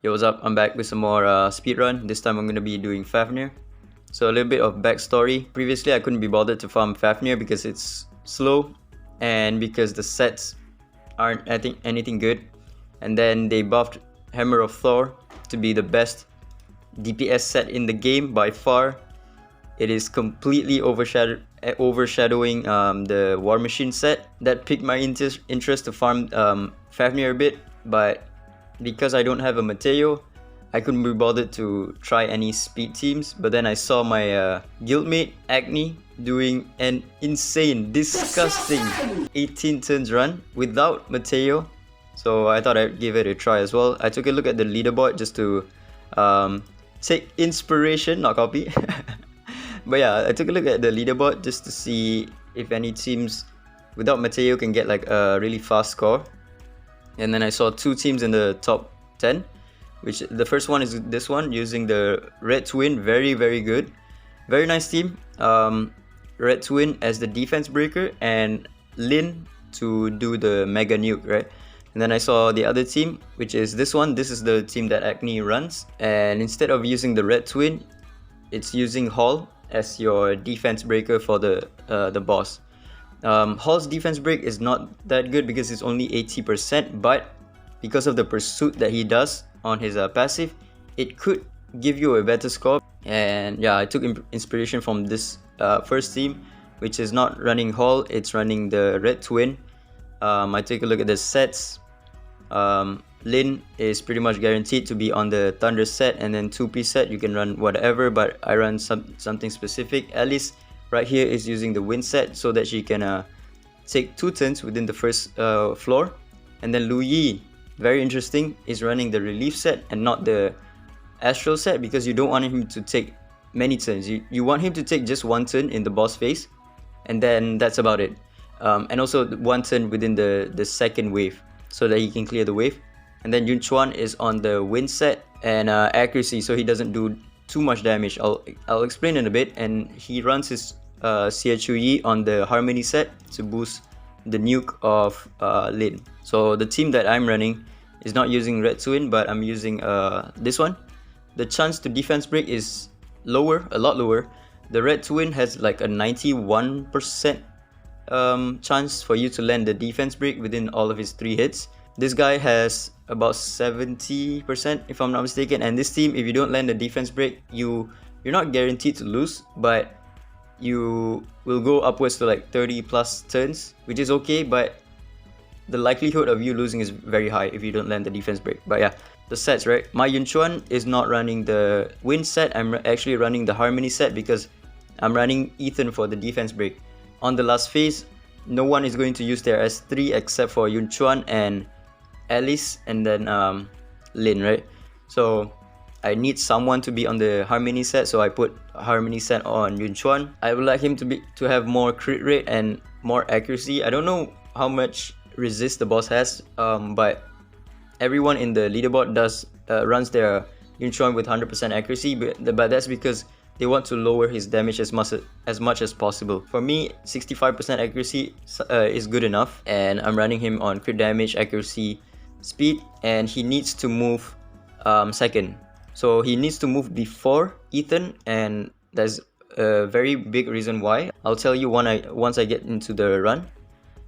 Yo, what's up? I'm back with some more speedrun. This time I'm going to be doing Fafnir. So a little bit of backstory. Previously I couldn't be bothered to farm Fafnir because it's slow and because the sets aren't anything good. And then they buffed Hammer of Thor to be the best DPS set in the game by far. It is completely overshadowing the War Machine set. That piqued my interest to farm Fafnir a bit, but because I don't have a Mateo, I couldn't be bothered to try any speed teams. But then I saw my guildmate Acne doing an insane, disgusting 18 turns run without Mateo, so I thought I'd give it a try as well. I took a look at the leaderboard just to take inspiration, not copy. But yeah, I took a look at the leaderboard just to see if any teams without Mateo can get like a really fast score. And then I saw two teams in the top 10, which the first one is this one using the Red Twin. Very good, very nice team. Red Twin as the defense breaker and Lin to do the mega nuke, right? And then I saw the other team, which is this one. This is the team that Acne runs, and instead of using the Red Twin, it's using Hall as your defense breaker for the boss. Hall's defense break is not that good because it's only 80%, but because of the pursuit that he does on his passive, it could give you a better score. And yeah, I took inspiration from this first team, which is not running Hall, it's running the Red Twin. I take a look at the sets. Lin is pretty much guaranteed to be on the Thunder set, and then 2P set you can run whatever, but I run something specific. Alice right here is using the Wind set so that she can take 2 turns within the first floor. And then Lu Yi, very interesting, is running the Relief set and not the Astral set, because you don't want him to take many turns. You want him to take just 1 turn in the boss phase, and then that's about it. And also 1 turn within the second wave so that he can clear the wave. And then Yun Chuan is on the Wind set and accuracy, so he doesn't do too much damage. I'll explain in a bit. And he runs his Xie Chu Yi on the Harmony set to boost the nuke of Lin. So the team that I'm running is not using Red Twin, but I'm using this one. The chance to defense break is lower, a lot lower. The Red Twin has like a 91% chance for you to land the defense break within all of his 3 hits. This guy has about 70% if I'm not mistaken, and this team, if you don't land the defense break, you're not guaranteed to lose, but you will go upwards to like 30 plus turns, which is okay, but the likelihood of you losing is very high if you don't land the defense break. But yeah, the sets, right? My Yun Chuan is not running the Wind set, I'm actually running the Harmony set because I'm running Ethan for the defense break. On the last phase, no one is going to use their S3 except for Yun Chuan and Alice, and then Lin, right? So I need someone to be on the Harmony set, so I put Harmony set on Yun Chuan. I would like him to have more crit rate and more accuracy. I don't know how much resist the boss has, but everyone in the leaderboard runs their Yun Chuan with 100% accuracy, but that's because they want to lower his damage as much as possible. For me, 65% accuracy is good enough, and I'm running him on crit damage, accuracy, speed, and he needs to move second. So he needs to move before Ethan, and there's a very big reason why. I'll tell you once I get into the run.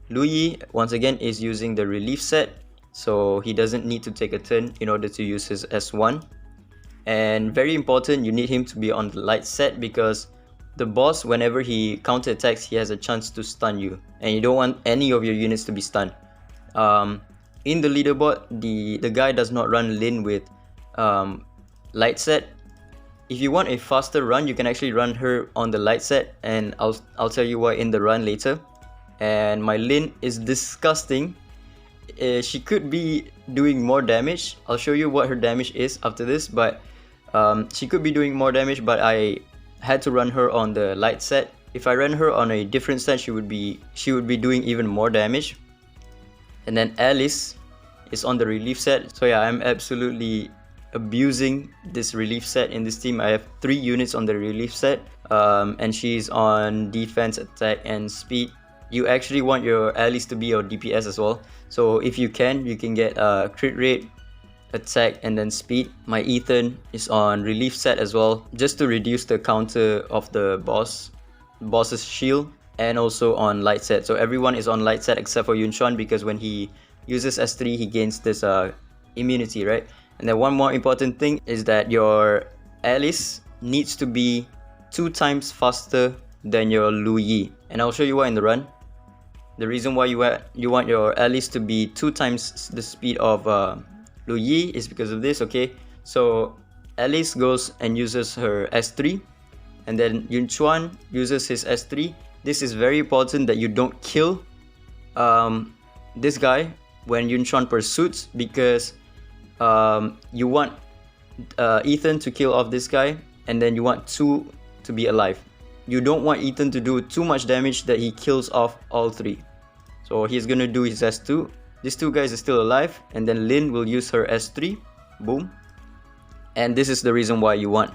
Lu Yi, once again, is using the Relief set, so he doesn't need to take a turn in order to use his S1. And very important, you need him to be on the Light set, because the boss, whenever he counter attacks, he has a chance to stun you, and you don't want any of your units to be stunned. In the leaderboard, the guy does not run Lin with Light set. If you want a faster run, you can actually run her on the Light set, and I'll tell you why in the run later. And my Lin is disgusting. She could be doing more damage. I'll show you what her damage is after this, but she could be doing more damage, but I had to run her on the Light set. If I ran her on a different set, she would be doing even more damage. And then Alice is on the Relief set. So yeah, I'm absolutely abusing this Relief set in this team. I have 3 units on the Relief set, and she's on defense, attack, and speed. You actually want your Alice to be your DPS as well. So if you can get crit rate, attack and then speed. My Ethan is on relief set as well, just to reduce the counter of the boss's shield, and also on light set. So everyone is on light set except for Yunchuan, because when he uses S3 he gains this immunity, right? And then one more important thing is that your Alice needs to be 2 times faster than your Lu Yi, and I'll show you why in the run. The reason why you want your Alice to be 2 times the speed of Lu Yi is because of this, okay? So Alice goes and uses her S3, and then Yunchuan uses his S3. This is very important that you don't kill this guy when Yunchuan pursues, because you want Ethan to kill off this guy, and then you want 2 to be alive. You don't want Ethan to do too much damage that he kills off all 3. So he's gonna do his S2. These 2 guys are still alive, and then Lin will use her S3. Boom. And this is the reason why you want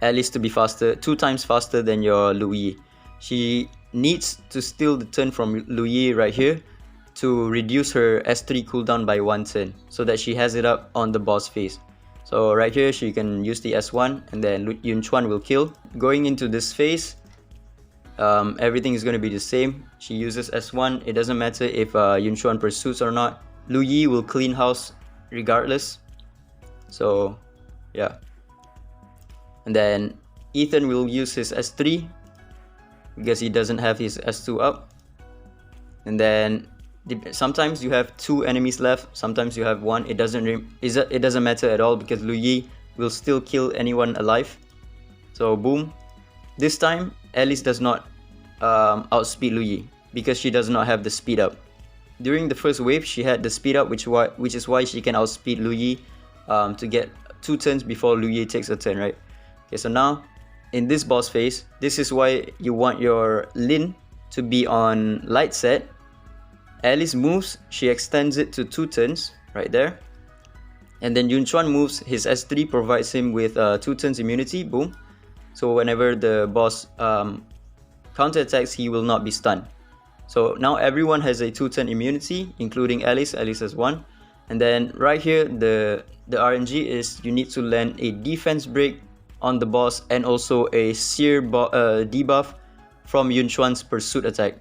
Alice to be faster, 2 times faster than your Lu Yi. She needs to steal the turn from Lu Yi right here to reduce her S3 cooldown by 1 turn, so that she has it up on the boss phase. So right here she can use the S1, and then Yunchuan will kill. Going into this phase, everything is going to be the same. She uses S1. It doesn't matter if Yunchuan pursues or not. Lu Yi will clean house regardless. So yeah. And then Ethan will use his S3 because he doesn't have his S2 up. And then sometimes you have 2 enemies left, sometimes you have 1. It doesn't matter at all, because Lu Yi will still kill anyone alive. So boom. This time Alice does not outspeed Lu Yi because she does not have the speed up. During the first wave she had the speed up, which is why she can outspeed Lu Yi to get 2 turns before Lu Yi takes a turn, right? Okay, so now in this boss phase, this is why you want your Lin to be on light set. Alice moves, she extends it to 2 turns right there, and then Yunchuan moves, his S3 provides him with 2 turns immunity. Boom. So whenever the boss counterattacks, he will not be stunned. So now everyone has a 2-turn immunity, including Alice. Alice has 1. And then right here, the RNG is you need to land a defense break on the boss, and also a sear debuff from Yunchuan's pursuit attack.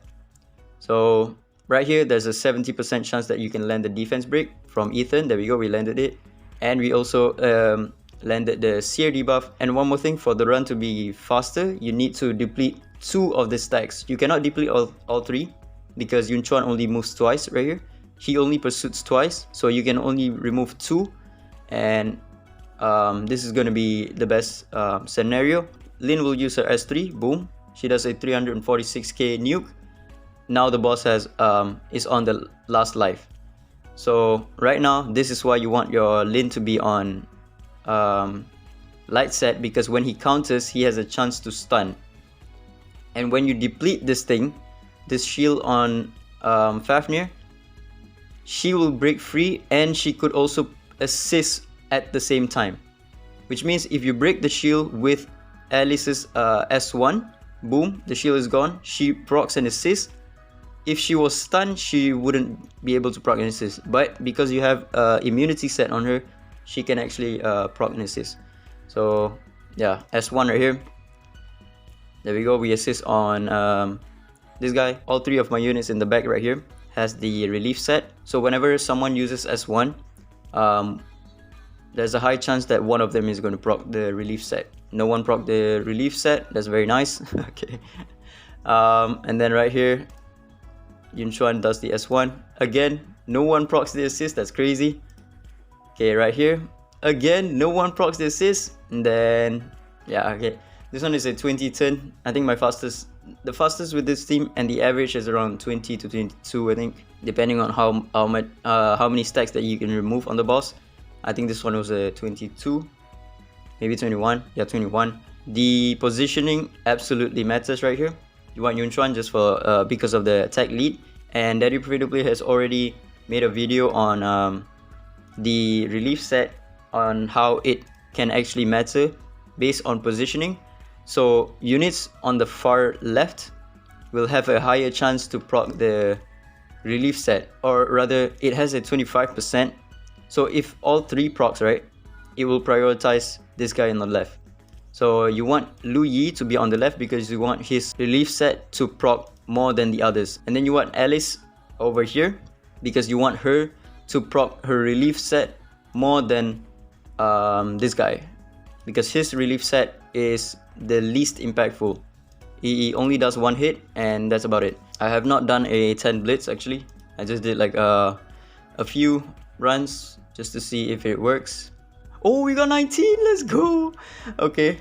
So right here, there's a 70% chance that you can land the defense break from Ethan. There we go, we landed it. And we also landed the sear debuff. And one more thing, for the run to be faster, you need to deplete 2 of the stacks. You cannot deplete all 3 because Yunchuan only moves twice right here. He only pursues twice, so you can only remove 2. And this is going to be the best scenario. Lin will use her S3. Boom. She does a 346k nuke. Now the boss is on the last life. So right now, this is why you want your Lin to be on light set, because when he counters, he has a chance to stun. And when you deplete this thing, this shield on Fafnir, she will break free, and she could also assist at the same time. Which means if you break the shield with Alice's S1, boom, the shield is gone. She procs an assist. If she was stunned, she wouldn't be able to proc an assist. But because you have immunity set on her, she can actually proc an assist. So yeah, S1 right here. There we go, we assist on this guy. All 3 of my units in the back right here has the relief set. So whenever someone uses S1, there's a high chance that one of them is going to proc the relief set. No one proc the relief set, that's very nice. Okay. And then right here, Yunchuan does the S1. Again, no one procs the assist, that's crazy. Okay, right here, again, no one procs the assist. And then, yeah, okay. This one is a 20 turn. I think the fastest with this team, and the average is around 20 to 22, I think, depending on how many stacks that you can remove on the boss. I think this one was a 22, maybe 21. Yeah, 21. The positioning absolutely matters right here. You want Yunchuan just for because of the attack lead, and Daddy Predictably has already made a video on the relief set, on how it can actually matter based on positioning. So units on the far left will have a higher chance to proc the relief set, or rather it has a 25% So if all 3 procs, right, it will prioritize this guy on the left. So you want Lu Yi to be on the left because you want his relief set to proc more than the others. And then you want Alice over here because you want her to proc her relief set more than this guy, because his relief set is the least impactful. He only does 1 hit and that's about it. I have not done a 10 blitz actually. I just did like a few runs just to see if it works. Oh, we got 19, let's go. Okay.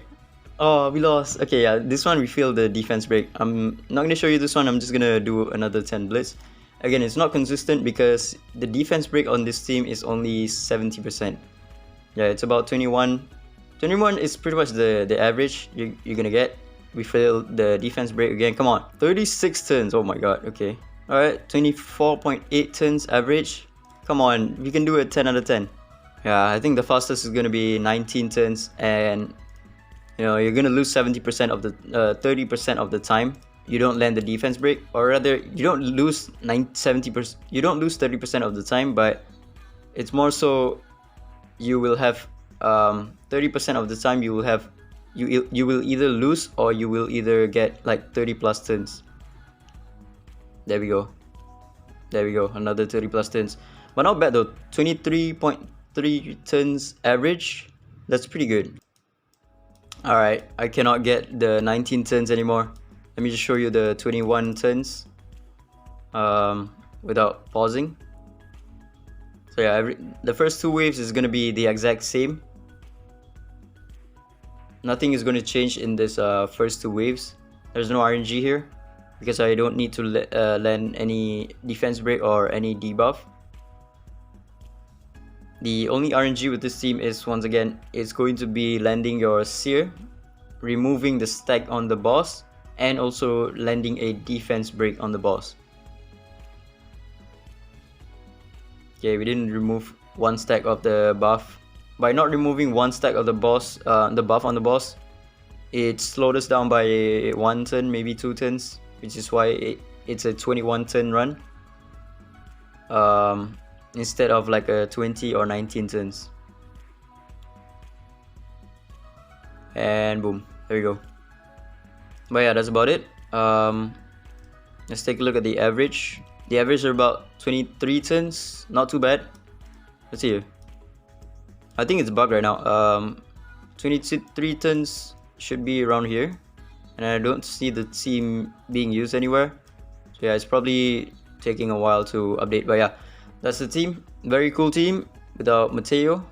Oh, we lost. Okay, yeah, this one we feel the defense break. I'm not gonna show you this one, I'm just gonna do another 10 blitz. Again, it's not consistent because the defense break on this team is only 70%. Yeah, it's about 21. 21 is pretty much the average you're gonna get. We failed the defense break again. Come on, 36 turns. Oh my god. Okay. Alright, 24.8 turns average. Come on, we can do it 10 out of 10. Yeah, I think the fastest is gonna be 19 turns, and you know, you're gonna lose 70% of the 30% of the time. You don't land the defense break, or rather, you don't lose 70%. You don't lose 30% of the time, but it's more so you will have 30% of the time you will have you will either lose or you will either get like 30 plus turns. There we go. There we go. Another 30 plus turns. But not bad though. 23.3 turns average. That's pretty good. Alright, I cannot get the 19 turns anymore. Let me just show you the 21 turns without pausing. So yeah, the first 2 waves is going to be the exact same. Nothing is going to change in this first 2 waves. There's no RNG here because I don't need to land any defense break or any debuff. The only RNG with this team is, once again, it's going to be landing your Seer, removing the stack on the boss, and also landing a defense break on the boss. Okay, we didn't remove 1 stack of the buff. By not removing 1 stack of the boss, the buff on the boss, it slowed us down by 1 turn, maybe 2 turns, which is why it's a 21 turn run instead of like a 20 or 19 turns. And boom, there we go. But yeah, that's about it. Let's take a look at the average. The average are about 23 turns, not too bad. Let's see here. I think it's bugged right now. 23 turns should be around here, and I don't see the team being used anywhere. So yeah, it's probably taking a while to update. But yeah, that's the team. Very cool team without Mateo.